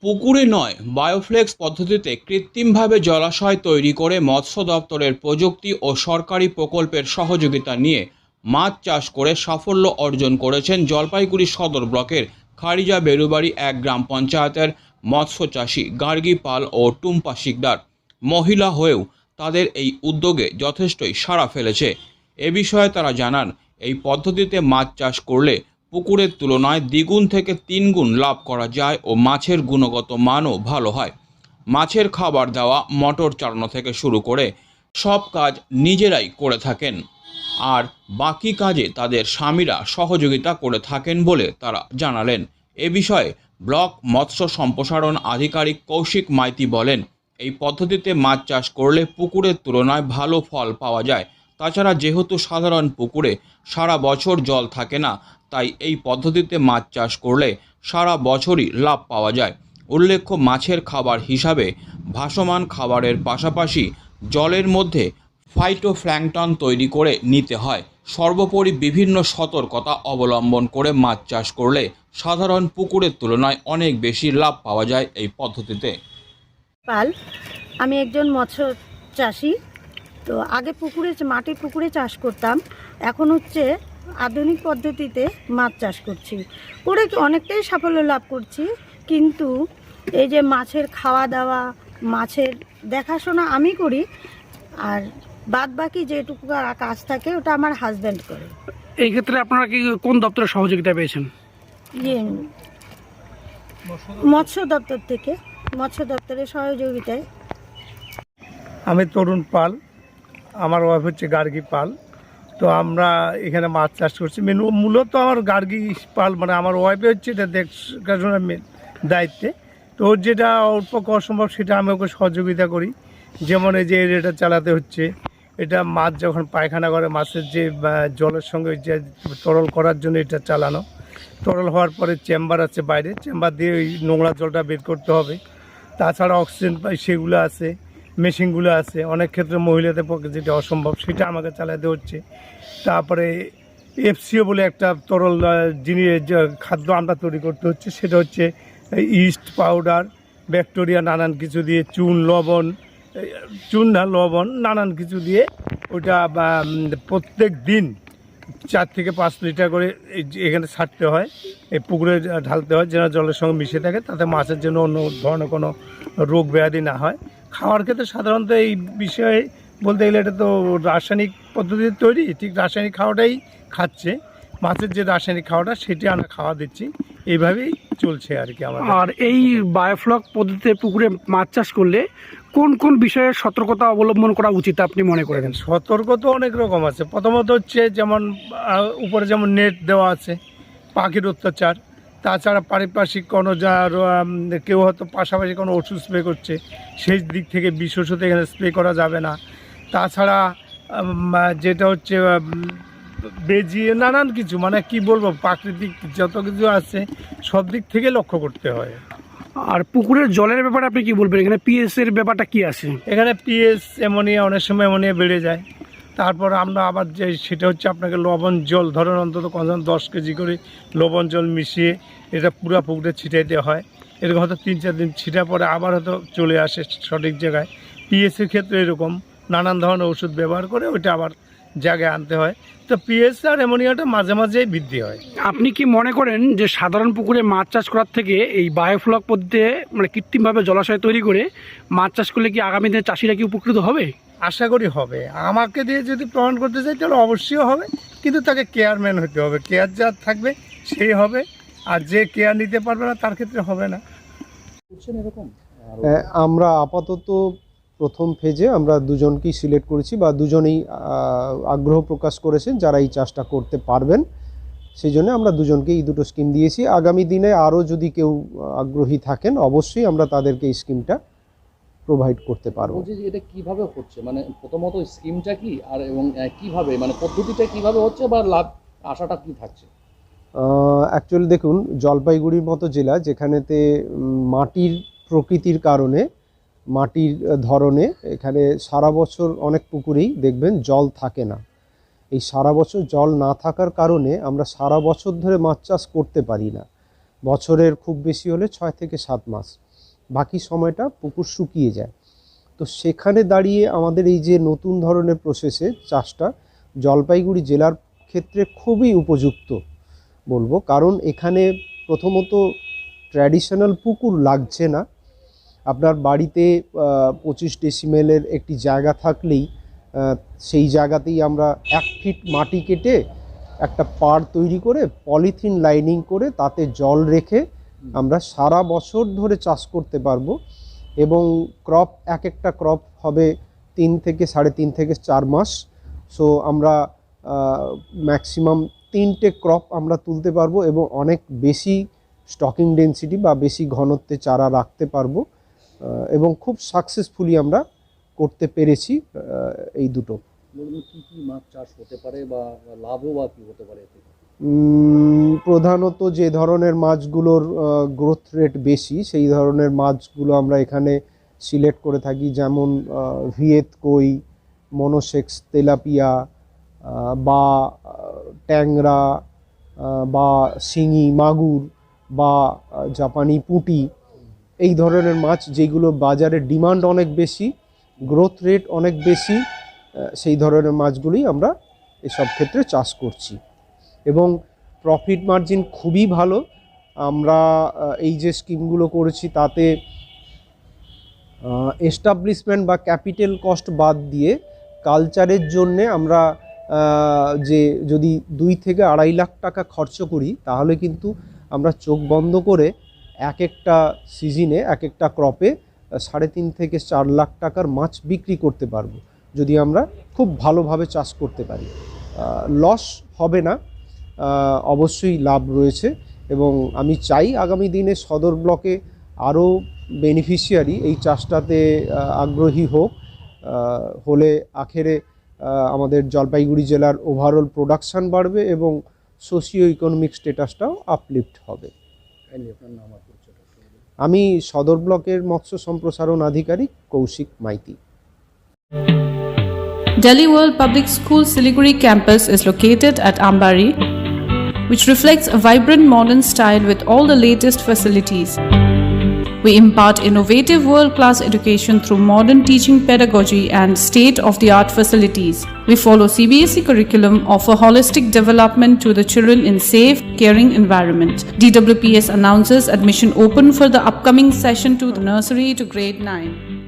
পুকুরে নয়, বায়োফ্লেক্স পদ্ধতিতে কৃত্রিমভাবে জলাশয় তৈরি করে মৎস্য দপ্তরের প্রযুক্তি ও সরকারি প্রকল্পের সহযোগিতা নিয়ে মাছ চাষ করে সাফল্য অর্জন করেছেন জলপাইগুড়ি সদর ব্লকের খারিজা বেরুবাড়ি ১ গ্রাম পঞ্চায়েতের মৎস্য চাষি গার্গী পাল ও টুম্পা শিকদার। মহিলা হয়েও তাদের এই উদ্যোগে যথেষ্টই সাড়া ফেলেছে। এ বিষয়ে তারা জানান, এই পদ্ধতিতে মাছ চাষ করলে পুকুরের তুলনায় দ্বিগুণ থেকে ৩ গুণ লাভ করা যায় ও মাছের গুণগত মানও ভালো হয়। মাছের খাবার দেওয়া, মোটর চালানো থেকে শুরু করে সব কাজ নিজেরাই করে থাকেন, আর বাকি কাজে তাদের স্বামীরা সহযোগিতা করে থাকেন বলে তারা জানালেন। এ বিষয়ে ব্লক মৎস্য সম্প্রসারণ আধিকারিক কৌশিক মাইতি বলেন, এই পদ্ধতিতে মাছ চাষ করলে পুকুরের তুলনায় ভালো ফল পাওয়া যায়। তাছাড়া যেহেতু সাধারণ পুকুরে সারা বছর জল থাকে না, তাই এই পদ্ধতিতে মাছ চাষ করলে সারা বছরই লাভ পাওয়া যায়। উল্লেখ্য, মাছের খাবার হিসাবে ভাসমান খাবারের পাশাপাশি জলের মধ্যে ফাইটোপ্ল্যাঙ্কটন তৈরি করে নিতে হয়। সর্বোপরি বিভিন্ন সতর্কতা অবলম্বন করে মাছ চাষ করলে সাধারণ পুকুরের তুলনায় অনেক বেশি লাভ পাওয়া যায় এই পদ্ধতিতে। পাল, আমি একজন মৎস্য চাষি। তো আগে মাটির পুকুরে চাষ করতাম, এখন হচ্ছে আধুনিক পদ্ধতিতে মাছ চাষ করছি, করে অনেকটাই সাফল্য লাভ করছি। কিন্তু এই যে মাছের খাওয়া দাওয়া, মাছের দেখাশোনা আমি করি, আর বাদ বাকি যেটুকু কাজ থাকে ওটা আমার হাজব্যান্ড করে। এই ক্ষেত্রে আপনারা কি কোন দপ্তরের সহযোগিতা পেয়েছেন? ইয়ে মৎস্য দপ্তর থেকে, মৎস্য দপ্তরের সহযোগিতায়। আমি তরুণ পাল, আমার ওয়াইফ হচ্ছে গার্গী পাল। তো আমরা এখানে মাছ চাষ করছি। মূলত আমার গার্গী পাল, মানে আমার ওয়াইফে হচ্ছে এটা দেখাশোনার দায়িত্বে। তো ওর যেটা অল্প করা সম্ভব সেটা আমি ওকে সহযোগিতা করি। যেমন এই যে এটা চালাতে হচ্ছে, এটা মাছ যখন পায়খানা করে মাছের যে জলের সঙ্গে যে তরল করার জন্য এটা চালানো। তরল হওয়ার পরে চেম্বার আছে বাইরে, চেম্বার দিয়ে ওই নোংরা জলটা বের করতে হবে। তাছাড়া অক্সিজেন পাই সেগুলো আছে, মেশিনগুলো আছে। অনেক ক্ষেত্রে মহিলাদের পক্ষে যেটা অসম্ভব সেটা আমাকে চালাতে হচ্ছে। তারপরে এফসিও বলে একটা তরল জিনিস খাদ্য আমরা তৈরি করতে হচ্ছে, সেটা হচ্ছে ইস্ট পাউডার, ব্যাকটেরিয়া, নানান কিছু দিয়ে লবণ নানান কিছু দিয়ে ওটা প্রত্যেক দিন 4 থেকে 5 লিটার করে এখানে ছাড়তে হয়, এই পুকুরে ঢালতে হয়, যেন জলের সঙ্গে মিশে থাকে, তাতে মাছের জন্য অন্য ধরনের কোনো রোগ ব্যাধি না হয়। খাওয়ার ক্ষেত্রে সাধারণত এই বিষয়ে বলতে গেলে এটা তো রাসায়নিক পদ্ধতিতে তৈরি, ঠিক রাসায়নিক খাওয়াটাই খাচ্ছে। মাছের যে রাসায়নিক খাওয়াটা সেটি আমরা খাওয়া দিচ্ছি, এইভাবেই চলছে আর কি আমাদের। আর এই বায়োফ্লক পদ্ধতিতে পুকুরে মাছ চাষ করলে কোন কোন বিষয়ে সতর্কতা অবলম্বন করা উচিত আপনি মনে করেন? সতর্ক তো অনেক রকম আছে। প্রথমত হচ্ছে যেমন উপরে যেমন নেট দেওয়া আছে, পাখির অত্যাচার। তাছাড়া পারিপার্শ্বিক কোনো কেউ হয়তো পাশাপাশি কোনো ওষুধ স্প্রে করছে, সেই দিক থেকে বিষ ওষুধ এখানে স্প্রে করা যাবে না। তাছাড়া যেটা হচ্ছে বেজিয়ে নানান কিছু, মানে কি বলবো, প্রাকৃতিক যত কিছু আছে সব দিক থেকে লক্ষ্য করতে হয়। আর পুকুরের জলের ব্যাপারে আপনি কি বলবেন? এখানে পিএস এর ব্যাপারটা কি আছে? এখানে পিএস, অ্যামোনিয়া, অনেক সময় অ্যামোনিয়া বেড়ে যায়। তারপর আমরা আবার যে সেটা হচ্ছে আপনাকে লবণ জল, ধরেন অন্তত 10 কেজি করে লবণ জল মিশিয়ে এটা পুরো পুকুরে ছিটাইতে হয়। এরকম হয়তো 3-4 দিন ছিটার পরে আবার হয়তো চলে আসে সঠিক জায়গায়। পিএসের ক্ষেত্রে এরকম নানান ধরনের ওষুধ ব্যবহার করে ওইটা আবার জায়গায় আনতে হয়। তো পিএস আর অ্যামোনিয়াটা মাঝে মাঝেই বৃদ্ধি হয়। আপনি কি মনে করেন যে সাধারণ পুকুরে মাছ চাষ করার থেকে এই বায়োফ্লক পদ্ধতিতে, মানে কৃত্রিমভাবে জলাশয় তৈরি করে মাছ চাষ করলে কি আগামী দিনে চাষিরা কি উপকৃত হবে? আশা করি হবে। আমাকে দিয়ে যদি প্রমাণ করতে চাই তাহলে অবশ্যই হবে, কিন্তু তাকে কেয়ারম্যান হতে হবে। কেয়ার যার থাকবে সেই হবে, আর যে কেয়ার নিতে পারবে না তার ক্ষেত্রে হবে না। আমরা আপাতত প্রথম ফেজে আমরা দুজনকেই সিলেক্ট করেছি, বা দুজনেই আগ্রহ প্রকাশ করেছেন যারা এই চাষটা করতে পারবেন। সেই জন্য আমরা দুজনকেই এই দুটো স্কিম দিয়েছি। আগামী দিনে আরও যদি কেউ আগ্রহী থাকেন অবশ্যই আমরা তাদেরকে এই স্কিমটা প্রোভাইড করতে পারবো। এটা কিভাবে হচ্ছে, মানে প্রথমত স্কিমটা কি, আর এবং কিভাবে, মানে পদ্ধতিটা কিভাবে হচ্ছে, বা লাভ আশাটা কি থাকছে? অ্যাকচুয়ালি দেখুন, জলপাইগুড়ির মতো জেলা যেখানেতে মাটির প্রকৃতির কারণে, মাটির ধরনে এখানে সারা বছর অনেক পুকুরেই দেখবেন জল থাকে না। এই সারা বছর জল না থাকার কারণে আমরা সারা বছর ধরে মাছ চাষ করতে পারি না। বছরের খুব বেশি হলে 6 থেকে 7 মাস। বাকি সময়টা পুকুর শুকিয়ে যায়। তো সেখানে দাঁড়িয়ে আমাদের এই যে নতুন ধরনের প্রসেসে চাষটা জলপাইগুড়ি জেলার ক্ষেত্রে খুবই উপযুক্ত বলবো, কারণ এখানে প্রথমত ট্র্যাডিশনাল পুকুর লাগছে না। আপনার বাড়িতে 25 ডেসিমেলের একটি জায়গা থাকলেই সেই জায়গাতেই আমরা 1 ফিট মাটি কেটে একটা পাড় তৈরি করে পলিথিন লাইনিং করে তাতে জল রেখে আমরা সারা বছর ধরে চাষ করতে পারবো। এবং ক্রপ এক একটা ক্রপ হবে 3 থেকে 3.5 থেকে 4 মাস। সো আমরা ম্যাক্সিমাম 3টে ক্রপ আমরা তুলতে পারবো এবং অনেক বেশি স্টকিং ডেন্সিটি বা বেশি ঘনত্বে চারা রাখতে পারবো এবং খুব সাকসেসফুলি আমরা করতে পেরেছি এই দুটো। বলুন কি কি মাছ চাষ হতে পারে বা লাভও বা কি হতে পারে এতে? প্রধানত যে ধরনের মাছগুলোর গ্রোথ রেট বেশি সেই ধরনের মাছগুলো আমরা এখানে সিলেক্ট করে থাকি, যেমন ভিয়েত কই, মনোসেক্স তেলাপিয়া বা ট্যাংরা বা শিঙি মাগুর বা জাপানি পুঁটি, এই ধরনের মাছ যেগুলো বাজারে ডিমান্ড অনেক বেশি, গ্রোথ রেট অনেক বেশি, সেই ধরনের মাছগুলোই আমরা এসব ক্ষেত্রে চাষ করছি এবং প্রফিট মার্জিন খুবই ভালো। আমরা এই যে স্কিমগুলো করেছি তাতে এস্টাবলিশমেন্ট বা ক্যাপিটাল কস্ট বাদ দিয়ে কালচারের জন্যে আমরা যে যদি 2 থেকে 2.5 লাখ টাকা খরচ করি তাহলে কিন্তু আমরা চোখ বন্ধ করে এক একটা সিজনে এক একটা ক্রপে 3.5 থেকে 4 লাখ টাকার মাছ বিক্রি করতে পারবো যদি আমরা খুব ভালোভাবে চাষ করতে পারি। লস হবে না, অবশ্যই লাভ রয়েছে এবং আমি চাই আগামী দিনে সদর ব্লকে আরও বেনিফিশিয়ারি এই চাষটাতে আগ্রহী হোক, হলে আখেরে আমাদের জলপাইগুড়ি জেলার ওভারঅল প্রোডাকশান বাড়বে এবং সোশিও ইকোনমিক স্ট্যাটাসটাও আপলিফ্ট হবে। আমি সদর ব্লকের মৎস্য সম্প্রসারণ আধিকারিক Kaushik Maiti. Delhi World Public School Siliguri campus is located at Ambari, which reflects a vibrant modern style with all the latest facilities. We impart innovative world-class education through modern teaching pedagogy and state-of-the-art facilities. We follow CBSE curriculum, offer holistic development to the children in safe, caring environment. DWPS announces admission open for the upcoming session to the nursery to grade 9.